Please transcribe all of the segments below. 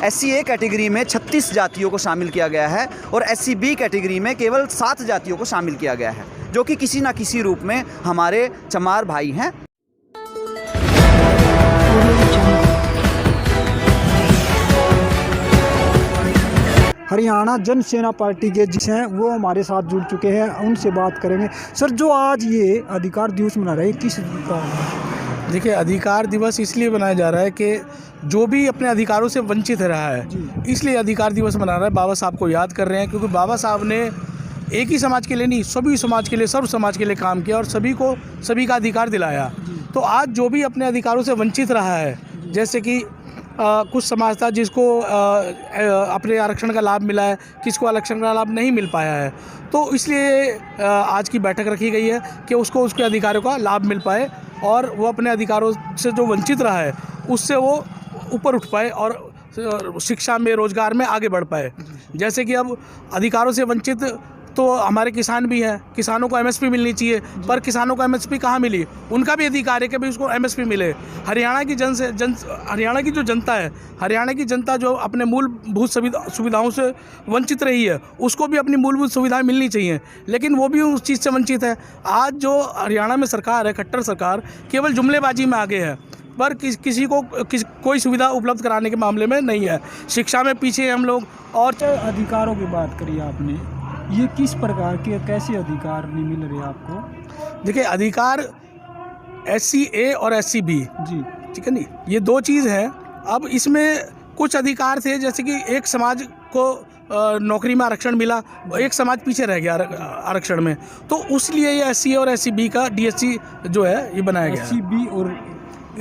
SC A category में 36 जातियों को शामिल किया गया है और SC B कैटेगरी में केवल 7 जातियों को शामिल किया गया है, जो कि किसी ना किसी रूप में हमारे चमार भाई हैं। हरियाणा जन सेना पार्टी के जिस हैं वो हमारे साथ जुड़ चुके हैं, उनसे बात करेंगे। सर, जो आज ये अधिकार दिवस मना रहे हैं, किस का? देखिए, अधिकार दिवस इसलिए मनाया जा रहा है कि जो भी अपने अधिकारों से वंचित रहा है, इसलिए अधिकार दिवस मना रहा है। बाबा साहब को याद कर रहे हैं, क्योंकि बाबा साहब ने एक ही समाज के लिए नहीं, सभी समाज के लिए, सर्व समाज के लिए काम किया और सभी का अधिकार दिलाया। तो आज जो भी अपने अधिकारों से वंचित रहा है, जैसे कि कुछ समाज था जिसको अपने आरक्षण का लाभ मिला है, किसको आरक्षण का लाभ नहीं मिल पाया है, तो इसलिए आज की बैठक रखी गई है कि उसको उसके अधिकारों का लाभ मिल पाए और वो अपने अधिकारों से जो वंचित रहा है उससे वो ऊपर उठ पाए और शिक्षा में, रोजगार में आगे बढ़ पाए। जैसे कि अब अधिकारों से वंचित तो हमारे किसान भी हैं, किसानों को MSP मिलनी चाहिए, पर किसानों को MSP कहाँ मिली? उनका भी अधिकार है कि भाई उसको MSP मिले। हरियाणा की हरियाणा की जो जनता है, हरियाणा की जनता जो अपने मूलभूत सुविधाओं से वंचित रही है, उसको भी अपनी मूलभूत सुविधाएं मिलनी चाहिए, लेकिन वो भी उस चीज़ से वंचित है। आज जो हरियाणा में सरकार है, खट्टर सरकार, केवल जुमलेबाजी में आगे है, पर किसी को कोई सुविधा उपलब्ध कराने के मामले में नहीं है। शिक्षा में पीछे हैं हम लोग। और अधिकारों की बात करी आपने, ये किस प्रकार के, कैसे अधिकार नहीं मिल रहे आपको? देखिए, अधिकार SC A और SC B, जी, ठीक है नहीं, ये दो चीज़ हैं। अब इसमें कुछ अधिकार थे, जैसे कि एक समाज को नौकरी में आरक्षण मिला, एक समाज पीछे रह गया आरक्षण में, तो उसलिए ये SC A और SC B का DSC जो है ये बनाया गया है। SC B और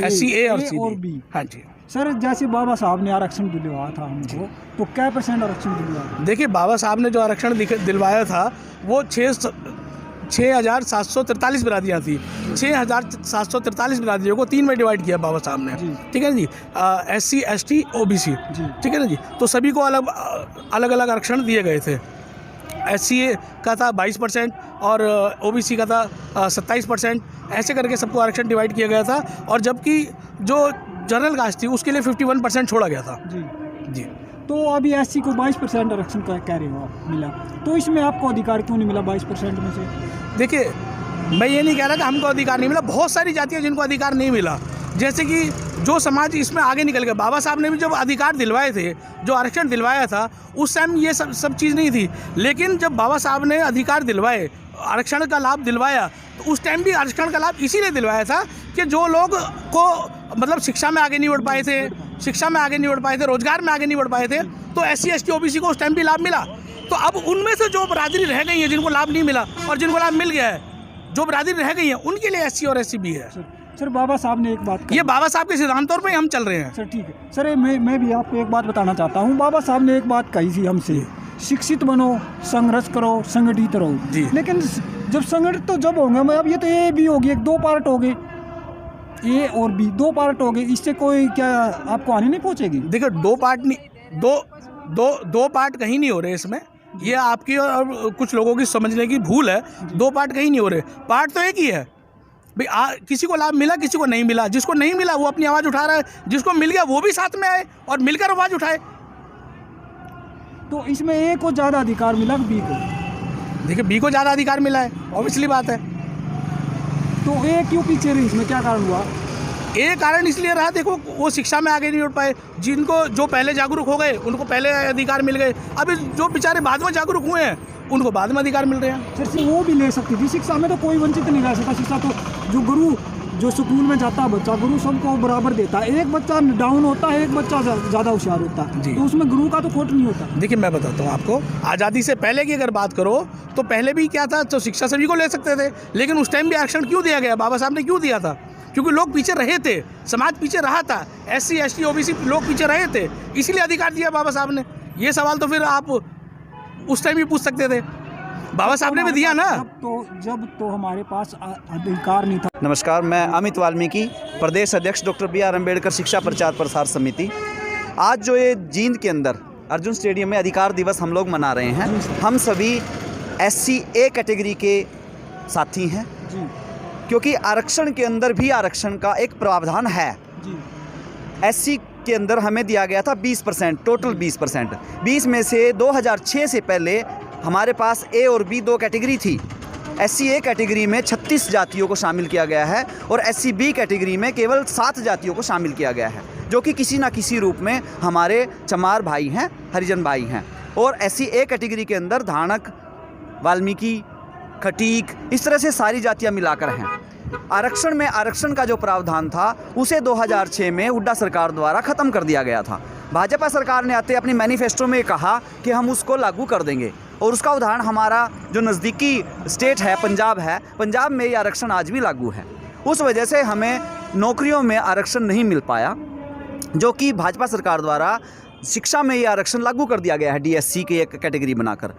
SC A और और B। B। हाँ जी। सर, जैसे बाबा साहब ने आरक्षण दिलवाया था हमको, तो क्या % आरक्षण दिलवाया? देखिए, बाबा साहब ने जो आरक्षण दिलवाया था वो 6,743 बिरादरियाँ थी। 6,743 बिरादरियों को 3 में डिवाइड किया बाबा साहब ने, ठीक है ना जी। SC ST OBC, ठीक है ना जी। तो सभी को अलग अलग आरक्षण दिए गए थे। SCA का था 22% और OBC का था 27%। ऐसे करके सबको आरक्षण डिवाइड किया गया था, और जबकि जो जनरल कास्ट थी उसके लिए 51% छोड़ा गया था। जी। तो अभी SC को 22% आरक्षण का कह रहे हो आप मिला, तो इसमें आपको अधिकार क्यों नहीं मिला 22% में से? देखिए, मैं ये नहीं कह रहा कि हमको अधिकार नहीं मिला, बहुत सारी जातियाँ जिनको अधिकार नहीं मिला, जैसे कि जो समाज इसमें आगे निकल गया। बाबा साहब ने भी जब अधिकार दिलवाए थे, जो आरक्षण दिलवाया था, उस टाइम ये सब चीज़ नहीं थी। लेकिन जब बाबा साहब ने अधिकार दिलवाए, आरक्षण का लाभ दिलवाया, तो उस टाइम भी आरक्षण का लाभ इसीलिए दिलवाया था कि जो लोग को मतलब शिक्षा में आगे नहीं बढ़ पाए थे, रोजगार में आगे नहीं बढ़ पाए थे, तो SC ST OBC को उस टाइम भी लाभ मिला। तो अब उनमें से जो बरादरी रह गई है, जिनको लाभ नहीं मिला और जिनको लाभ मिल गया है, जो बरादरी रह गई है, उनके लिए SC और SC B है। सर, बाबा साहब ने एक बात, ये बाबा साहब के सिद्धांत तौर पर हम चल रहे हैं। सर ठीक है। सर, मैं भी आपको एक बात बताना चाहता हूँ। बाबा साहब ने एक बात कही थी हमसे, शिक्षित बनो, संघर्ष करो, संगठित रहो। लेकिन जब संगठित तो जब होंगे, मैं अब ये तो A B होगी, 2 पार्ट हो गए, A और B 2 पार्ट हो गए, इससे कोई क्या आपको हानि नहीं पहुँचेगी? देखो, 2 पार्ट नहीं, दो पार्ट कहीं नहीं हो रहे इसमें। ये आपकी और कुछ लोगों की समझने की भूल है। 2 पार्ट कहीं नहीं हो रहे, पार्ट तो एक ही है भाई। किसी को लाभ मिला, किसी को नहीं मिला। जिसको नहीं मिला वो अपनी आवाज़ उठा रहा है, जिसको मिल गया वो भी साथ में आए और मिलकर आवाज़ उठाए। तो इसमें A को ज़्यादा अधिकार मिला कि B को? देखिए, B को ज़्यादा अधिकार मिला है, ऑब्वियसली बात है। तो A क्यों पीछे रही, इसमें क्या कारण हुआ? A कारण इसलिए रहा, देखो, वो शिक्षा में आगे नहीं बढ़ पाए। जो पहले जागरूक हो गए उनको पहले अधिकार मिल गए, अभी जो बेचारे बाद में जागरूक हुए हैं उनको बाद में अधिकार मिल रहे हैं। सर, वो भी ले सकती थी शिक्षा में, तो कोई वंचित नहीं रह सकता। शिक्षा तो जो गुरु, जो स्कूल में जाता है बच्चा, गुरु सबको बराबर देता है। एक बच्चा डाउन होता है, एक बच्चा ज़्यादा होशियार होता है, तो उसमें गुरु का तो खोट नहीं होता। देखिए, मैं बताता हूँ आपको, आज़ादी से पहले की अगर बात करो तो पहले भी क्या था, तो शिक्षा सभी को ले सकते थे, लेकिन उस टाइम भी आरक्षण क्यों दिया गया? बाबा साहब ने क्यों दिया था? क्योंकि लोग पीछे रहे थे, समाज पीछे रहा था, SC ST OBC लोग पीछे रहे थे, इसलिए अधिकार दिया बाबा साहब ने। ये सवाल तो फिर आप उस टाइम भी पूछ सकते थे, बाबा साहब ने भी दिया ना। जब तो हमारे पास अधिकार नहीं था। नमस्कार, मैं अमित वाल्मीकि, प्रदेश अध्यक्ष डॉक्टर BR अम्बेडकर शिक्षा प्रचार प्रसार समिति। आज जो ये जींद के अंदर अर्जुन स्टेडियम में अधिकार दिवस हम लोग मना रहे हैं, हम सभी SC A कैटेगरी के साथी हैं, क्योंकि आरक्षण के अंदर भी आरक्षण का एक प्रावधान है। SC के अंदर हमें दिया गया था 20%, टोटल 20%। 20 में से 2006 से पहले हमारे पास ए और बी दो कैटेगरी थी। SC A कैटेगरी में 36 जातियों को शामिल किया गया है और SC B कैटेगरी में केवल 7 जातियों को शामिल किया गया है, जो कि किसी ना किसी रूप में हमारे चमार भाई हैं, हरिजन भाई हैं। और SC A कैटेगरी के अंदर धानक, वाल्मीकि, खटीक, इस तरह से सारी जातियां मिलाकर हैं। आरक्षण में आरक्षण का जो प्रावधान था उसे 2006 में हुड्डा सरकार द्वारा ख़त्म कर दिया गया था। भाजपा सरकार ने आते अपनी मैनिफेस्टो में कहा कि हम उसको लागू कर देंगे, और उसका उदाहरण हमारा जो नज़दीकी स्टेट है पंजाब है, पंजाब में ये आरक्षण आज भी लागू है। उस वजह से हमें नौकरियों में आरक्षण नहीं मिल पाया, जो कि भाजपा सरकार द्वारा शिक्षा में ये आरक्षण लागू कर दिया गया है DSC की एक कैटेगरी बनाकर।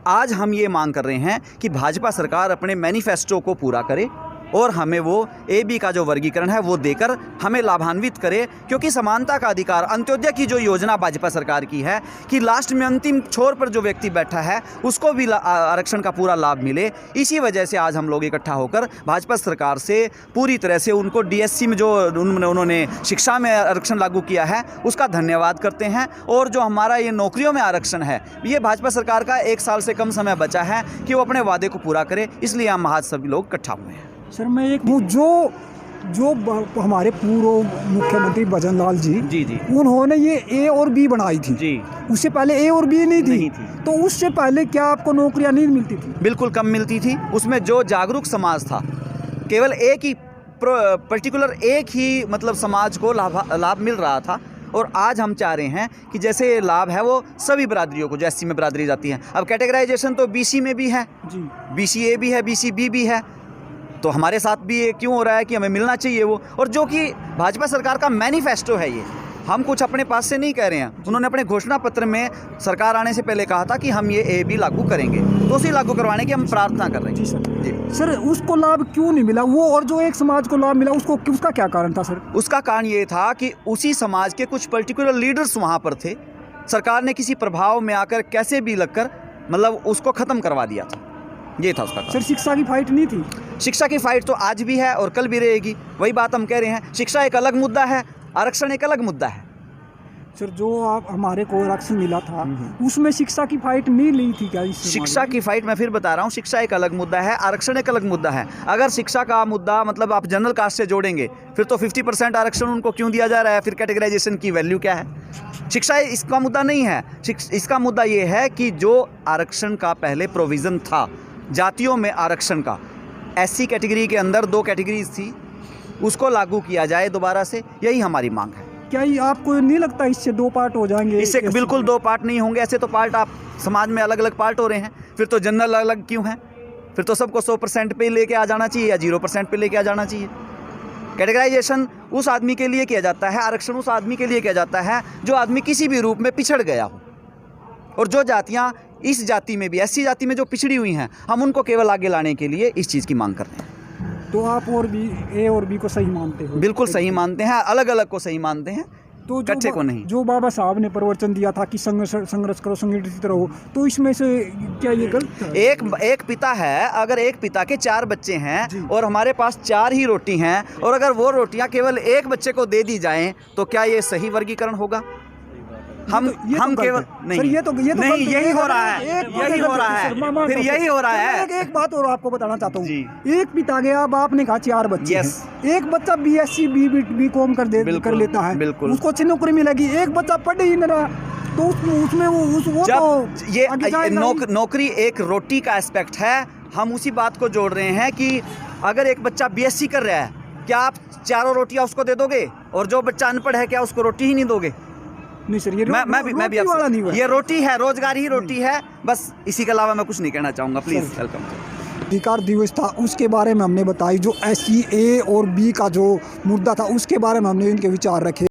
आज हम ये मांग कर रहे हैं कि भाजपा सरकार अपने मैनिफेस्टो को पूरा करे और हमें वो AB का जो वर्गीकरण है वो देकर हमें लाभान्वित करे, क्योंकि समानता का अधिकार, अंत्योदय की जो योजना भाजपा सरकार की है कि लास्ट में अंतिम छोर पर जो व्यक्ति बैठा है उसको भी आरक्षण का पूरा लाभ मिले, इसी वजह से आज हम लोग इकट्ठा होकर भाजपा सरकार से पूरी तरह से उनको DSC में जो उन्होंने शिक्षा में आरक्षण लागू किया है उसका धन्यवाद करते हैं। और जो हमारा ये नौकरियों में आरक्षण है, ये भाजपा सरकार का 1 साल से कम समय बचा है कि वो अपने वादे को पूरा करे, इसलिए हम आज सभी लोग इकट्ठा हुए हैं। सर मैं एक वो जो हमारे पूर्व मुख्यमंत्री भजन लाल जी उन्होंने ये A और B बनाई थी जी। उससे पहले A और B नहीं थी। तो उससे पहले क्या आपको नौकरियां नहीं मिलती थी? बिल्कुल कम मिलती थी। उसमें जो जागरूक समाज था, केवल एक ही पर्टिकुलर एक ही मतलब समाज को लाभ मिल रहा था। और आज हम चाह रहे हैं कि जैसे लाभ है वो सभी बरादरियों को, जो SC में बरादरी जाती है। अब कैटेगराइजेशन तो BC में भी है जी, BCA भी है, BCB भी है, तो हमारे साथ भी ये क्यों हो रहा है कि हमें मिलना चाहिए वो। और जो कि भाजपा सरकार का मैनिफेस्टो है, ये हम कुछ अपने पास से नहीं कह रहे हैं। उन्होंने अपने घोषणा पत्र में सरकार आने से पहले कहा था कि हम ये AB लागू करेंगे, तो उसी लागू करवाने की हम प्रार्थना कर रहे हैं। जी सर। जी सर, उसको लाभ क्यों नहीं मिला वो, और जो एक समाज को लाभ मिला उसको, उसका क्या कारण था सर? उसका कारण ये था कि उसी समाज के कुछ पर्टिकुलर लीडर्स वहाँ पर थे। सरकार ने किसी प्रभाव में आकर कैसे भी लगकर मतलब उसको ख़त्म करवा दिया था, ये था उसका। सर शिक्षा की फाइट नहीं थी? शिक्षा की फाइट तो आज भी है और कल भी रहेगी। वही बात हम कह रहे हैं, शिक्षा एक अलग मुद्दा है, आरक्षण एक अलग मुद्दा है। सर जो आप हमारे को आरक्षण मिला था उसमें शिक्षा की फाइट नहीं ली थी क्या? शिक्षा की फाइट मैं फिर बता रहा हूँ, शिक्षा एक अलग मुद्दा है, आरक्षण एक अलग मुद्दा है। अगर शिक्षा का मुद्दा मतलब आप जनरल कास्ट से जोड़ेंगे फिर तो 50% आरक्षण उनको क्यों दिया जा रहा है? फिर कैटेगराइजेशन की वैल्यू क्या है? शिक्षा इसका मुद्दा नहीं है। इसका मुद्दा ये है कि जो आरक्षण का पहले प्रोविज़न था जातियों में आरक्षण का, SC कैटेगरी के अंदर 2 कैटेगरीज थी, उसको लागू किया जाए दोबारा से, यही हमारी मांग है। क्या ये आपको नहीं लगता इससे 2 पार्ट हो जाएंगे? इससे बिल्कुल 2 पार्ट नहीं होंगे। ऐसे तो पार्ट आप समाज में अलग अलग पार्ट हो रहे हैं, फिर तो जनरल अलग क्यों है? फिर तो सबको 100% पे लेके आ जाना चाहिए या 0% पे लेके आ जाना चाहिए। कैटेगराइजेशन उस आदमी के लिए किया जाता है, आरक्षण उस आदमी के लिए किया जाता है जो आदमी किसी भी रूप में पिछड़ गया हो। और जो जातियाँ इस जाति में भी, SC जाति में जो पिछड़ी हुई हैं, हम उनको केवल आगे लाने के लिए इस चीज़ की मांग कर रहे हैं। तो आप और भी A और B को सही मानते हो? बिल्कुल सही मानते हैं, अलग अलग को सही मानते हैं, तो इकट्ठे को नहीं। जो बाबा साहब ने प्रवचन दिया था कि संघर्ष करो, संगठित रहो, तो इसमें से क्या ये गलत था? एक पिता है, अगर एक पिता के 4 बच्चे हैं और हमारे पास 4 ही रोटी हैं, और अगर वो रोटियां केवल एक बच्चे को दे दी जाएं, तो क्या ये सही वर्गीकरण होगा? हम केवल नहीं, सर, ये तो नहीं, यही हो रहा है, यही हो रहा है, फिर यही हो रहा है। एक बात और आपको बताना चाहता हूँ, एक पिता गया, अब आपने कहा 4 बच्चे हैं, एक बच्चा BSc B.Com कर लेता है, उसको अच्छी नौकरी मिलेगी, एक बच्चा पढ़ ही नहीं रहा, तो उसमें वो तो ये नौकरी एक रोटी का एस्पेक्ट है। हम उसी बात को जोड़ रहे हैं कि अगर एक बच्चा BSc कर रहा है, क्या आप 4 रोटियां उसको दे दोगे? और जो बच्चा अनपढ़ है, क्या उसको रोटी ही नहीं दोगे? नहीं सर, ये मैं भी वाला नहीं हुआ। ये रोटी है, रोजगार ही रोटी है, बस इसी के अलावा मैं कुछ नहीं कहना चाहूँगा। Please welcome. अधिकार दिवस था, उसके बारे में हमने बताई, जो SC A और B का जो मुद्दा था उसके बारे में हमने इनके विचार रखे।